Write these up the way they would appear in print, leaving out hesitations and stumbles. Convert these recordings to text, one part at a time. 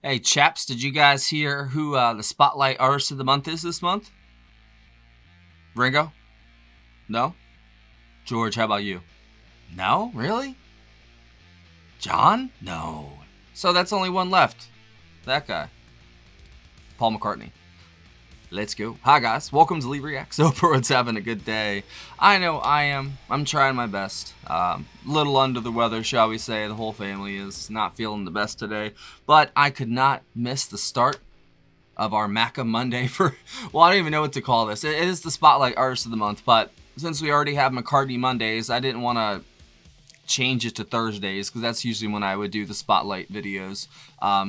Hey, chaps, did you guys hear who the Spotlight Artist of the Month is this month? Ringo? No? George, how about you? No? Really? John? No. So that's only one left. That guy. Paul McCartney. Let's go. Hi, guys. Welcome to Lee Reacts. Hope everyone's having a good day. I know I am. I'm trying my best. Little under the weather, shall we say. The whole family is not feeling the best today. But I could not miss the start of our Maca Monday for... Well, I don't even know what to call this. It is the Spotlight Artist of the Month. But since we already have McCartney Mondays, I didn't want to change it to Thursdays because that's usually when I would do the Spotlight videos.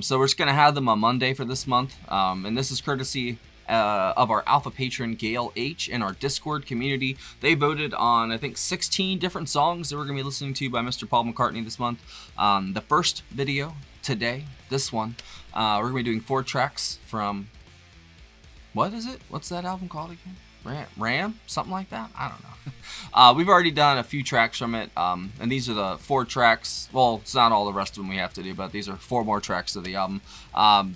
So we're just going to have them on Monday for this month. And this is courtesy of our alpha patron Gail H in our Discord community. They voted on, I think, 16 different songs that we're going to be listening to by Mr. Paul McCartney this month. The first video today, this one, we're going to be doing 4 tracks from, what is it? What's that album called again? Ram? Something like that? I don't know. We've already done a few tracks from it, and these are the 4 tracks. Well, it's not all the rest of them we have to do, but these are 4 more tracks of the album.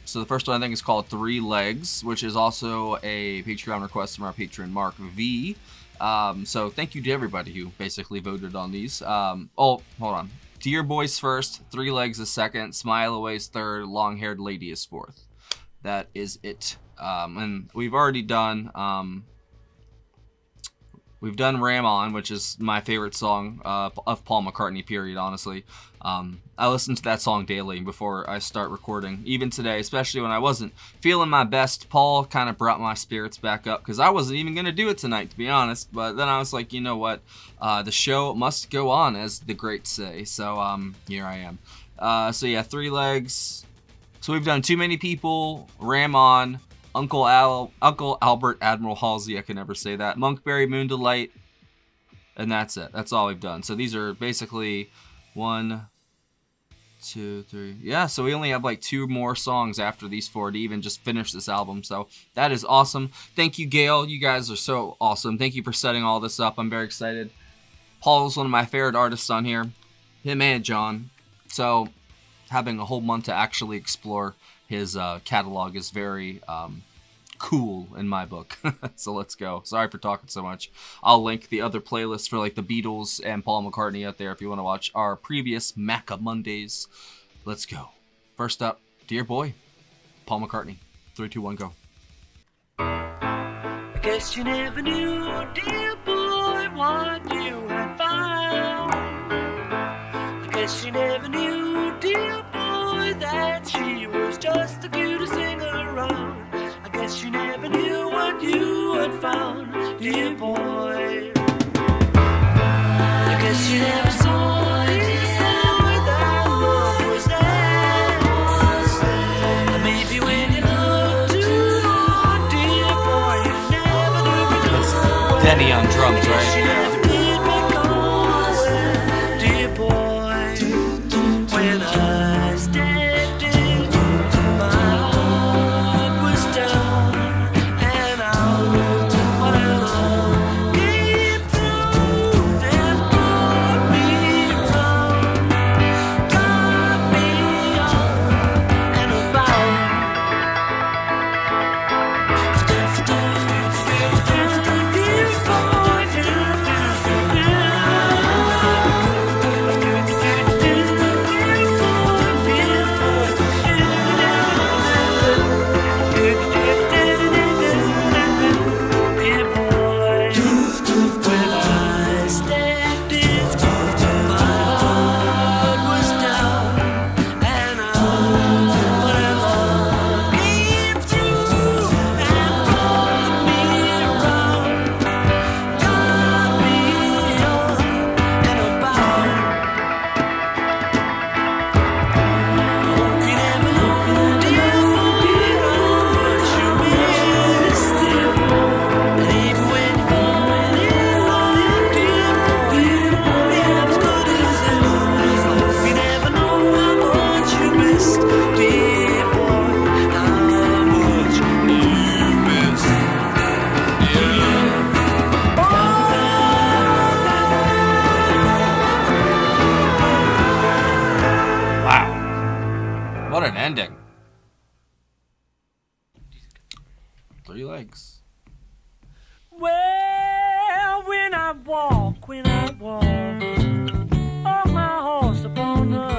So the first one I think is called 3 Legs, which is also a Patreon request from our patron Mark V. So thank you to everybody who basically voted on these. Oh, hold on. Dear Boys first, 3 Legs is second, Smile Away's third, Long Haired Lady is fourth. That is it. And we've already done... We've done Ram On, which is my favorite song of Paul McCartney, period, honestly. I listen to that song daily before I start recording. Even today, especially when I wasn't feeling my best, Paul kind of brought my spirits back up because I wasn't even going to do it tonight, to be honest. But then I was like, you know what? The show must go on, as the greats say. So here I am. So yeah, 3 Legs. So we've done Too Many People, Ram On, Uncle Albert Admiral Halsey, I can never say that, Monkberry Moon Delight, and that's it. That's all we've done. So these are basically 1, 2, 3. Yeah, so we only have like 2 more songs after these 4 to even just finish this album. So that is awesome. Thank you, Gail. You guys are so awesome. Thank you for setting all this up. I'm very excited. Paul is one of my favorite artists on here. Him and John. So having a whole month to actually explore his catalog is very cool in my book. So let's go. Sorry for talking so much. I'll link the other playlists for like the Beatles and Paul McCartney out there if you want to watch our previous Maca Mondays. Let's go. First up, Dear Boy, Paul McCartney. 3, 2, 1, go. I guess you never knew, dear boy, what you had found. I guess you never knew, dear boy, that she was just the cutest thing around. I guess you never knew what you had found, dear boy. I guess you never saw, dear boy, that love was there. And maybe when you looked too hard, dear boy, you never knew. That's Denny on drums, right? Yeah. What an ending. 3 legs. Well, when I walk on my horse upon the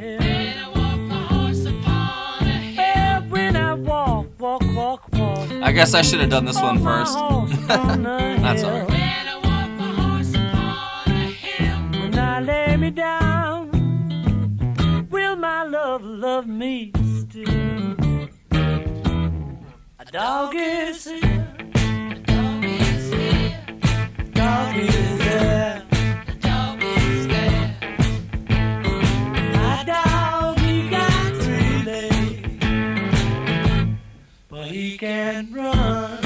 hill. When I walk my horse upon a hill. Yeah, when I walk. I guess I should have done this one first. That's all right. When I walk my horse upon a hill. When I lay me down, will my love me still? A dog is here. Dog is here. Dog is there. The dog is there. My dog, he got 3 legs, but he can't run.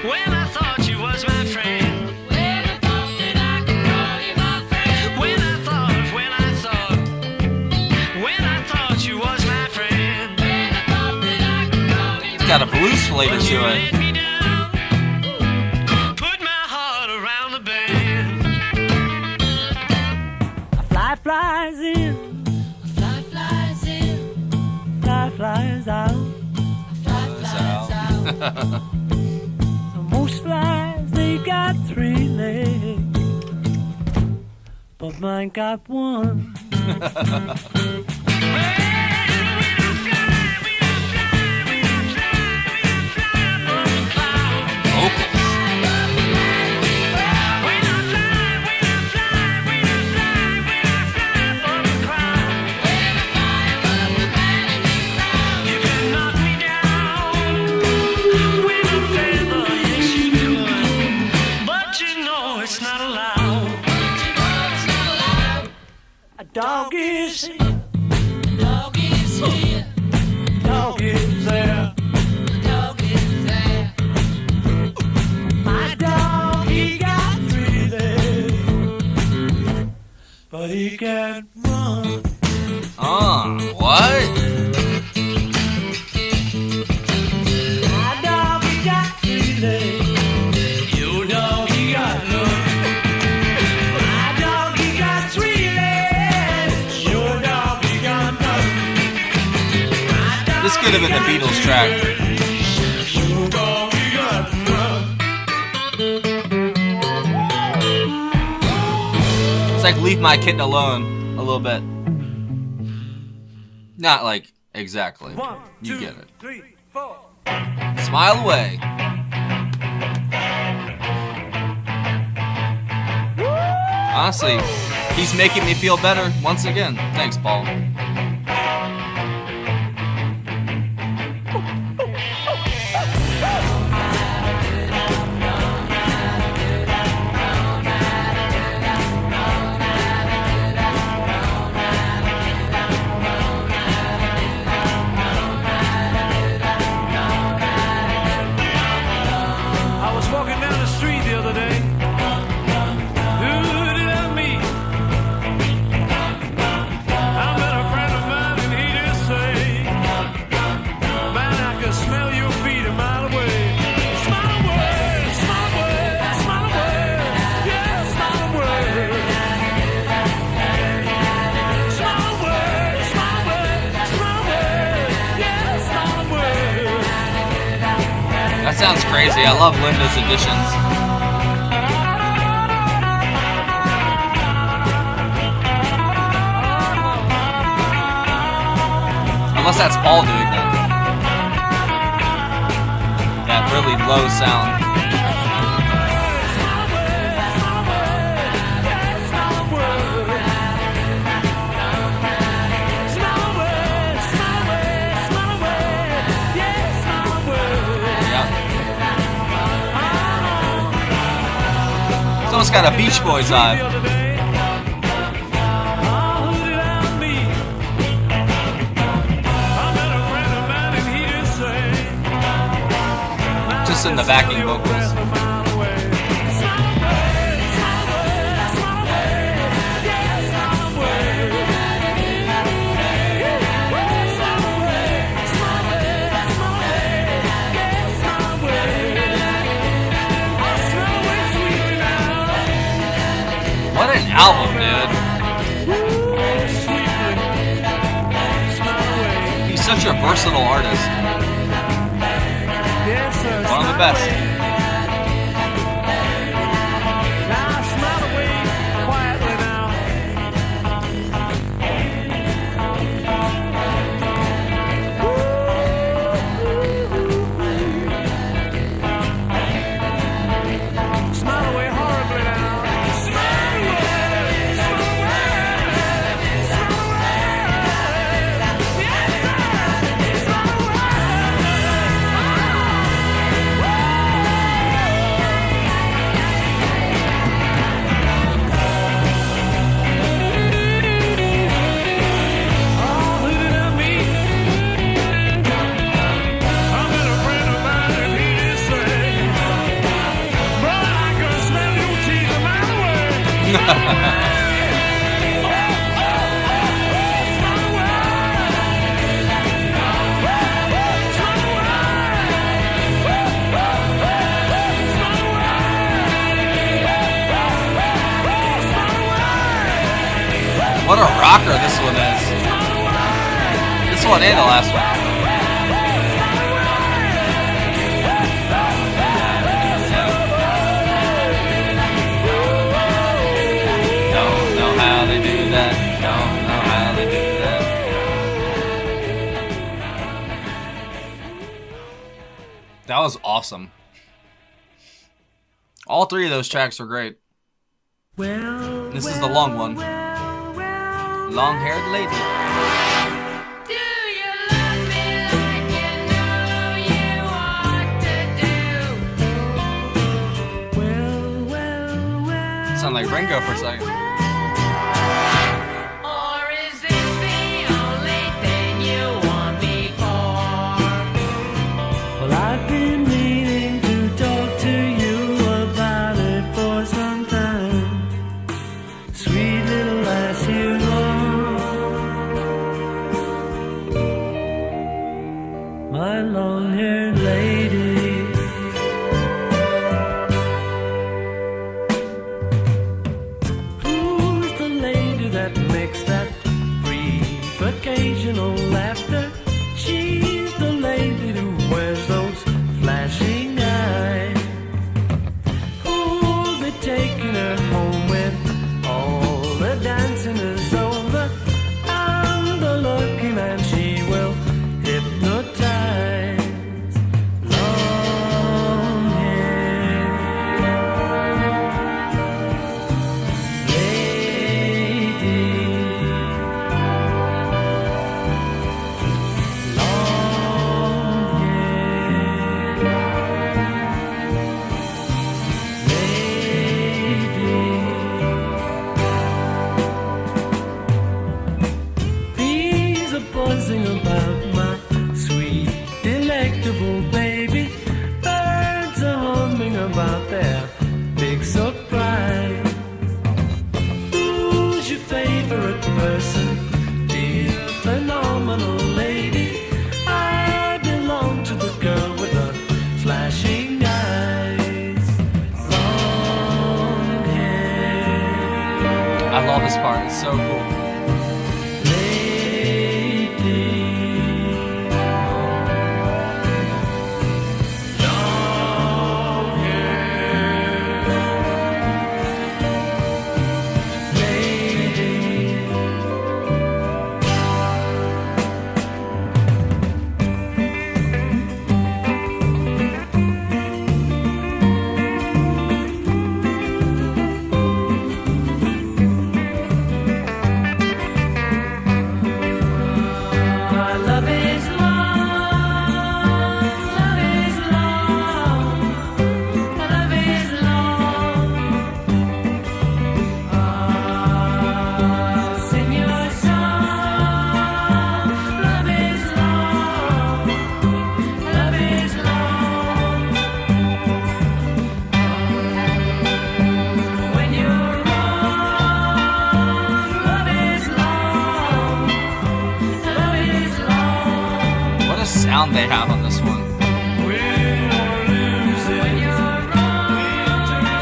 When I thought you was my friend. When I thought that I could call you my friend. When I thought you was my friend. When I thought that I could call you. It's got a blues flavor to it. Let me down, put my heart around the bend. A fly flies in, a fly flies in, fly flies out, a fly flies out. So most flies, they got 3 legs, but mine got 1. Dog is here. Dog is here. Dog is there. Dog is there. My dog, he got 3 legs, but he can't run. What? My dog, he got 3 legs. Your dog, he got none. My dog, he got 3 legs. This could have been the Beatles track. It's like Leave My Kitten Alone a little bit. Not like exactly. You get it. 3, 4. Smile away. Honestly, he's making me feel better once again. Thanks, Paul. That sounds crazy. I love Linda's additions. Unless that's Paul doing that. That really low sound. It's almost got a Beach Boys vibe. Just in the backing vocals. What an album, dude. such a versatile artist. Yes, sir. One of the best. Now smile away quietly now. Smile away horribly now. Smile away, smile away, smile away. Yes, sir. Smile away. Oh, who did I meet? I met a friend of mine and he did say, brother, I can smell your teeth a mile away. Smile away. Smile away. What a rocker this one is. This one and the last one. Don't know how they do that. Don't know how they do that. That was awesome. All three of those tracks are great. Well, This is the long one. Long-haired lady. Do you love me like you know you ought to do? Sound like Ringo for a second. Or is this the only thing you want me for? Well, I've been meaning to talk to you about it for some time. Sweet little lass you are, my long-haired lady. Who's the lady that makes that brief occasional laughter? She's the lady who wears those flashing eyes. Who'll be taking her home when all the dancing is over? I'm the lucky man she will hypnotize. Long hair lady, long hair lady. Bees are buzzing about my sweet, delectable baby. Birds are humming about their big surprise. Who's your favorite person, dear phenomenal lady? I belong to the girl with the flashing eyes. Long hair I love this part. It's so cool. lady. Long hair lady. My love is long, love is long, love is long. Ah, sing your song. Love is long, love is long. When you're wrong, love is long, love is long. What a sound they have on this one.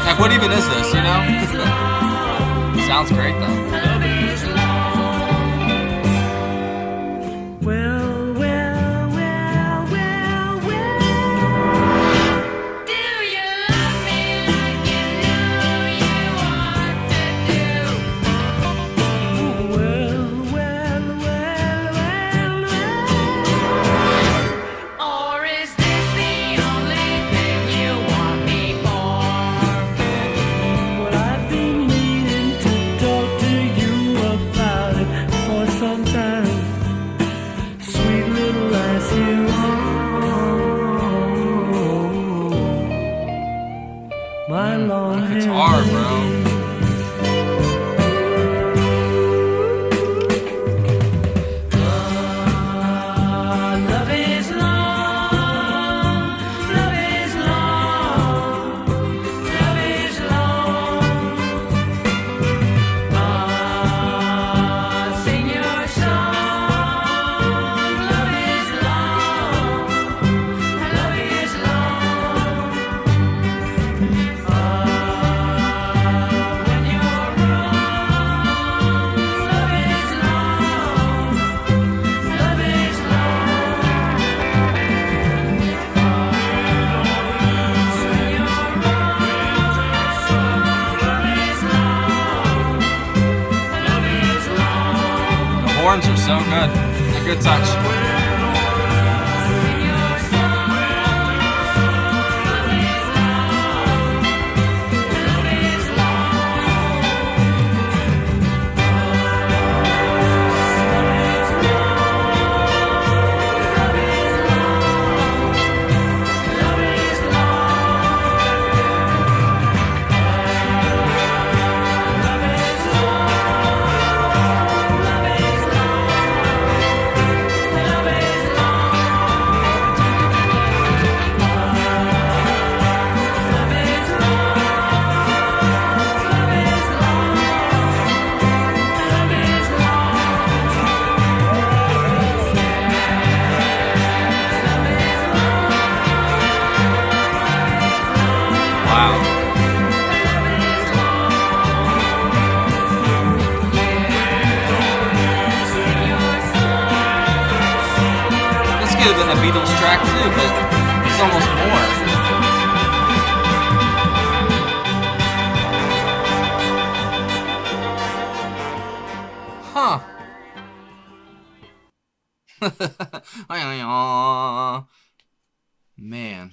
Like, what even is this, you know? Sounds great, though. Well, horns are so good. A good touch. Could have been a Beatles track too, but it's almost more. Huh. Man.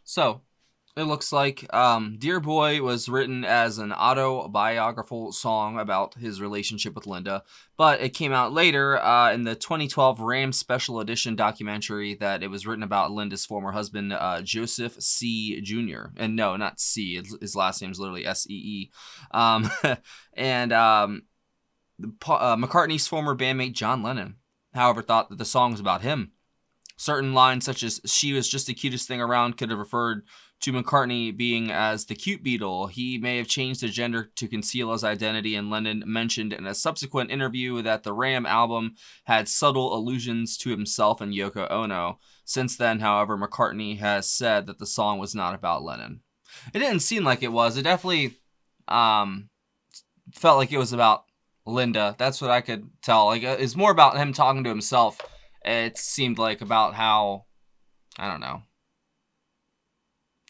So, it looks like Dear Boy was written as an autobiographical song about his relationship with Linda, but it came out later in the 2012 Ram Special Edition documentary that it was written about Linda's former husband, Joseph C. Jr. And no, not C. His last name is literally S-E-E. And McCartney's former bandmate, John Lennon, however, thought that the song was about him. Certain lines such as "she was just the cutest thing around" could have referred to McCartney being as the cute Beatle. He may have changed his gender to conceal his identity, and Lennon mentioned in a subsequent interview that the Ram album had subtle allusions to himself and Yoko Ono. Since then, however, McCartney has said that the song was not about Lennon. It didn't seem like it was. It definitely felt like it was about Linda. That's what I could tell. Like, it's more about him talking to himself. It seemed like about how, I don't know,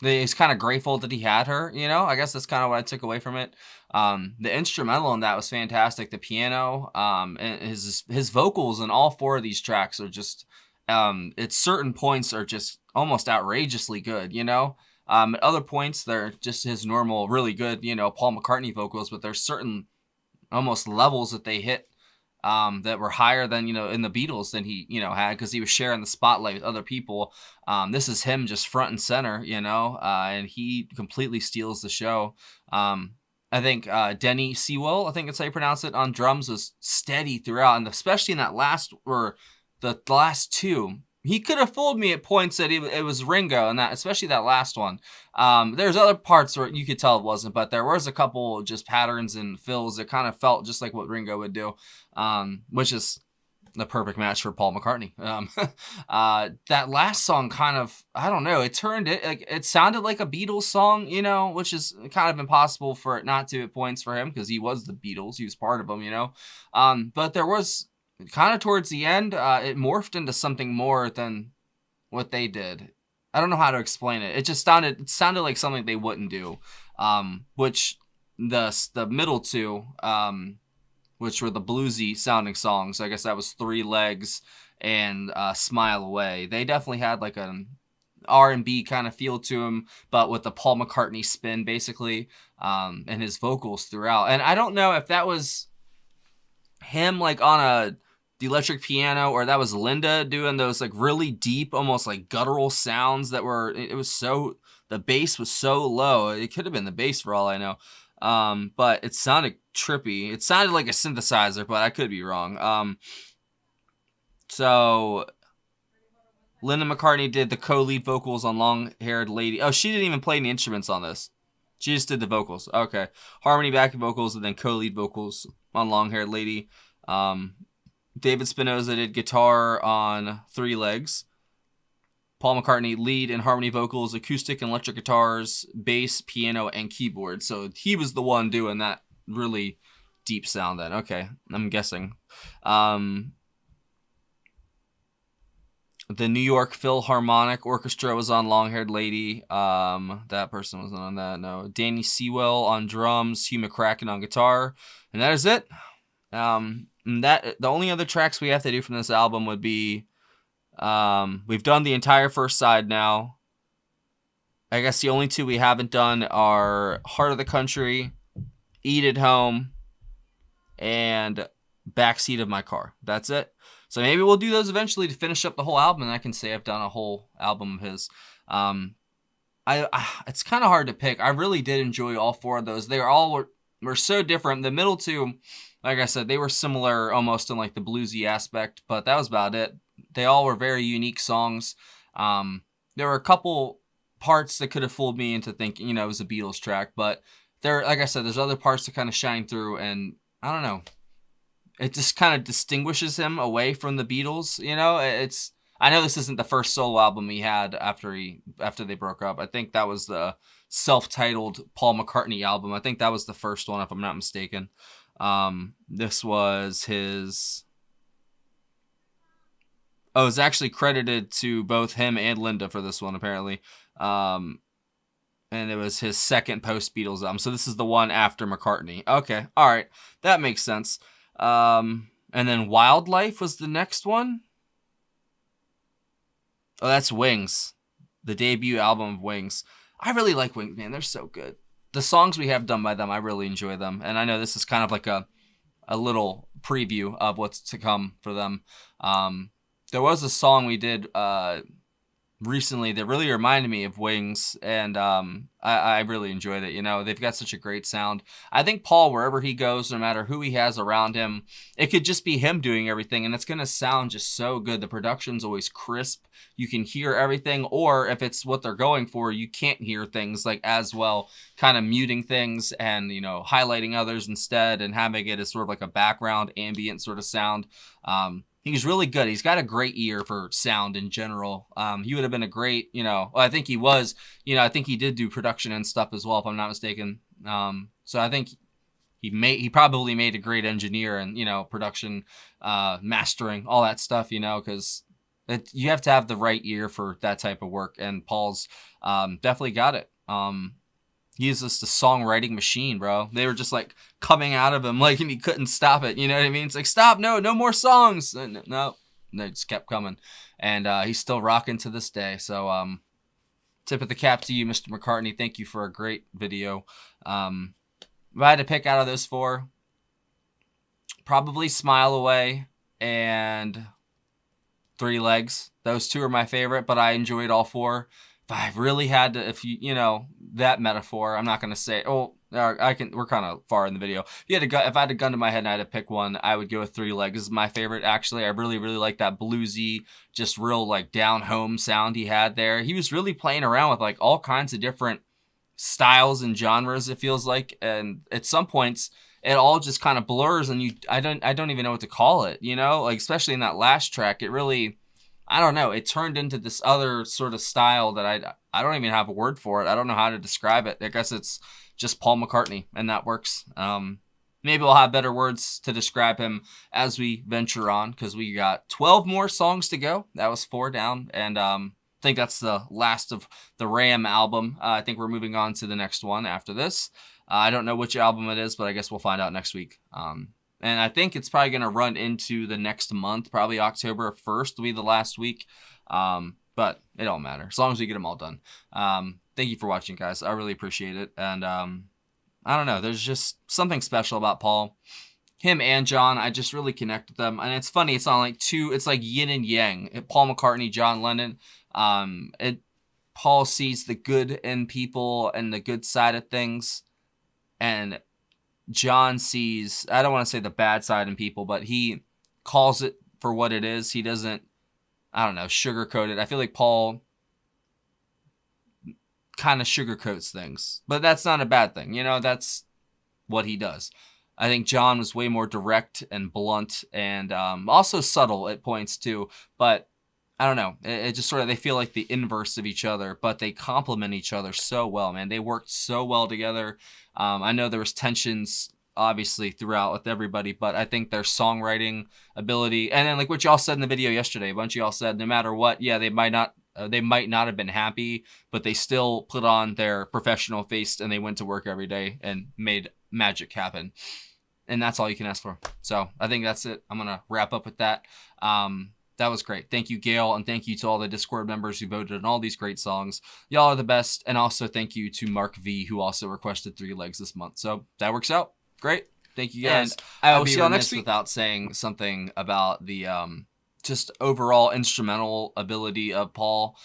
he's kind of grateful that he had her, you know? I guess that's kind of what I took away from it. The instrumental in that was fantastic. The piano, and his vocals in all four of these tracks are just, at certain points are just almost outrageously good, you know? At other points, they're just his normal, really good, you know, Paul McCartney vocals, but there's certain almost levels that they hit that were higher than, you know, in the Beatles than he, you know, had, because he was sharing the spotlight with other people. This is him just front and center, you know, and he completely steals the show. I think Denny Sewell, I think that's how you pronounce it, on drums was steady throughout, and especially in that last, or the last two. He could have fooled me at points that it was Ringo, and that, especially that last one. There's other parts where you could tell it wasn't, but there was a couple just patterns and fills that kind of felt just like what Ringo would do, which is the perfect match for Paul McCartney. That last song kind of, I don't know, it sounded like a Beatles song, you know, which is kind of impossible for it not to at points for him, because he was the Beatles, he was part of them, you know. But there was kind of towards the end, it morphed into something more than what they did. I don't know how to explain it. It just sounded like something they wouldn't do. Which the middle two, which were the bluesy sounding songs, I guess that was Three Legs and Smile Away. They definitely had like an R&B kind of feel to them, but with the Paul McCartney spin basically, and his vocals throughout. And I don't know if that was him like on the electric piano, or that was Linda doing those like really deep, almost like guttural sounds that were, the bass was so low. It could have been the bass for all I know. But it sounded trippy. It sounded like a synthesizer, but I could be wrong. So Linda McCartney did the co-lead vocals on Long Haired Lady. Oh, she didn't even play any instruments on this. She just did the vocals. Okay. Harmony backing vocals and then co-lead vocals on Long Haired Lady. David Spinoza did guitar on Three Legs. Paul McCartney lead and harmony vocals, acoustic and electric guitars, bass, piano, and keyboard. So he was the one doing that really deep sound then. Okay, I'm guessing. The New York Philharmonic Orchestra was on Long Haired Lady. That person wasn't on that, no. Danny Sewell on drums, Hugh McCracken on guitar. And that is it. That the only other tracks we have to do from this album would be, we've done the entire first side now. I guess the only two we haven't done are Heart of the Country, Eat at Home, and Backseat of My Car. That's it. So maybe we'll do those eventually to finish up the whole album, and I can say I've done a whole album of his. It's kind of hard to pick. I really did enjoy all four of those. They were so different. The middle two, like I said, they were similar almost in like the bluesy aspect, but that was about it. They all were very unique songs. There were a couple parts that could have fooled me into thinking, it was a Beatles track, but like I said, there's other parts that kind of shine through, and I don't know. It just kind of distinguishes him away from the Beatles, I know this isn't the first solo album he had after they broke up. I think that was the self-titled Paul McCartney album. I think that was the first one, if I'm not mistaken. This was his... Oh, it's actually credited to both him and Linda for this one, apparently. And it was his second post-Beatles album. So this is the one after McCartney. Okay, all right. That makes sense. And then Wildlife was the next one. Oh, that's Wings. The debut album of Wings. I really like Wings, man. They're so good. The songs we have done by them, I really enjoy them. And I know this is kind of like a little preview of what's to come for them. There was a song we did recently that really reminded me of Wings, and I really enjoyed it. They've got such a great sound. I think Paul, wherever he goes, no matter who he has around him, it could just be him doing everything, and it's going to sound just so good. The production's always crisp. You can hear everything, or if it's what they're going for, you can't hear things like as well, kind of muting things and, highlighting others instead and having it as sort of like a background ambient sort of sound. He's really good. He's got a great ear for sound in general. He would have been a great, I think he was, I think he did do production and stuff as well, if I'm not mistaken. So I think he probably made a great engineer and, production, mastering, all that stuff, because you have to have the right ear for that type of work. And Paul's definitely got it. He's just a songwriting machine, bro. They were just like coming out of him, like, and he couldn't stop it. You know what I mean? It's like, stop, no more songs. And no, they just kept coming, and he's still rocking to this day. So, tip of the cap to you, Mr. McCartney. Thank you for a great video. If I had to pick out of those four, probably Smile Away and Three Legs. Those two are my favorite, but I enjoyed all four. If I really had to, that metaphor, I'm not going to say, we're kind of far in the video. If I had a gun to my head and I had to pick one, I would go with Three Legs. This is my favorite, actually. I really, really like that bluesy, just real, like, down-home sound he had there. He was really playing around with, like, all kinds of different styles and genres, it feels like. And at some points, it all just kind of blurs, and I don't even know what to call it, Like, especially in that last track, it really... I don't know. It turned into this other sort of style that I don't even have a word for it. I don't know how to describe it. I guess it's just Paul McCartney, and that works. Maybe we'll have better words to describe him as we venture on, because we got 12 more songs to go. That was 4 down, and I think that's the last of the Ram album. I think we're moving on to the next one after this. I don't know which album it is, but I guess we'll find out next week. And I think it's probably going to run into the next month. Probably October 1st will be the last week. But it don't matter, as long as we get them all done. Thank you for watching, guys. I really appreciate it. And I don't know. There's just something special about Paul. Him and John, I just really connect with them. And it's funny. It's on like it's like yin and yang. Paul McCartney, John Lennon. Paul sees the good in people and the good side of things. And John sees, I don't want to say the bad side in people, but he calls it for what it is. He doesn't, I don't know, sugarcoat it. I feel like Paul kind of sugarcoats things, but that's not a bad thing. That's what he does. I think John was way more direct and blunt, and also subtle at points too, but I don't know. It just sort of, they feel like the inverse of each other, but they complement each other so well, man. They worked so well together. I know there was tensions, obviously, throughout with everybody, but I think their songwriting ability, and then like what y'all said in the video yesterday, a bunch of y'all said no matter what, yeah, they might not have been happy, but they still put on their professional face and they went to work every day and made magic happen. And that's all you can ask for. So I think that's it. I'm going to wrap up with that. That was great. Thank you, Gail, and thank you to all the Discord members who voted on all these great songs. Y'all are the best. And also thank you to Mark V, who also requested 3 legs this month. So that works out. Great. Thank you, guys. And I will see y'all next week. Without saying something about the just overall instrumental ability of Paul.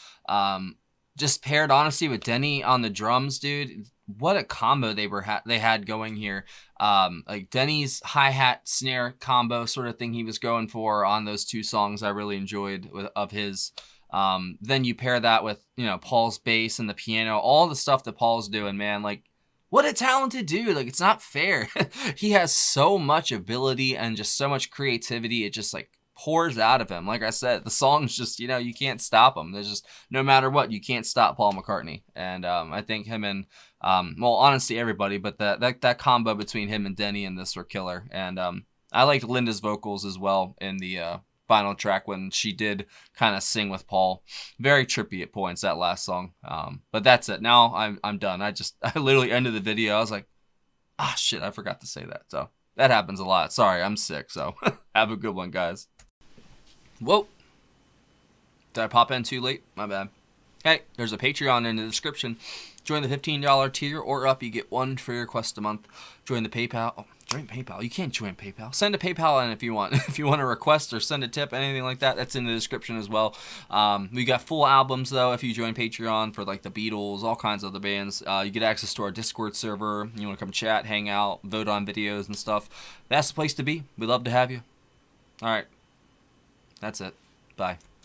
Just paired, honestly, with Denny on the drums, dude. What a combo they had going here. Like Denny's hi-hat snare combo sort of thing he was going for on those 2 songs I really enjoyed of his. Then you pair that with, Paul's bass and the piano, all the stuff that Paul's doing, man. Like, what a talented dude. Like, it's not fair. He has so much ability and just so much creativity. It just like pours out of him. Like I said, the songs just, you can't stop them. There's just, no matter what, you can't stop Paul McCartney. And I think him and, well, honestly, everybody, but that combo between him and Denny in this were killer. And I liked Linda's vocals as well in the final track when she did kind of sing with Paul. Very trippy at points, that last song. But that's it. Now I'm done. I literally ended the video. I was like, shit, I forgot to say that. So that happens a lot. Sorry, I'm sick. So have a good one, guys. Whoa. Did I pop in too late? My bad. Hey, there's a Patreon in the description. Join the $15 tier or up. You get 1 free request a month. Join the PayPal. Oh, join PayPal. You can't join PayPal. Send a PayPal in if you want. If you want a request or send a tip, anything like that, that's in the description as well. We got full albums, though, if you join Patreon for, like, the Beatles, all kinds of other bands. You get access to our Discord server. You want to come chat, hang out, vote on videos and stuff. That's the place to be. We'd love to have you. All right. That's it. Bye.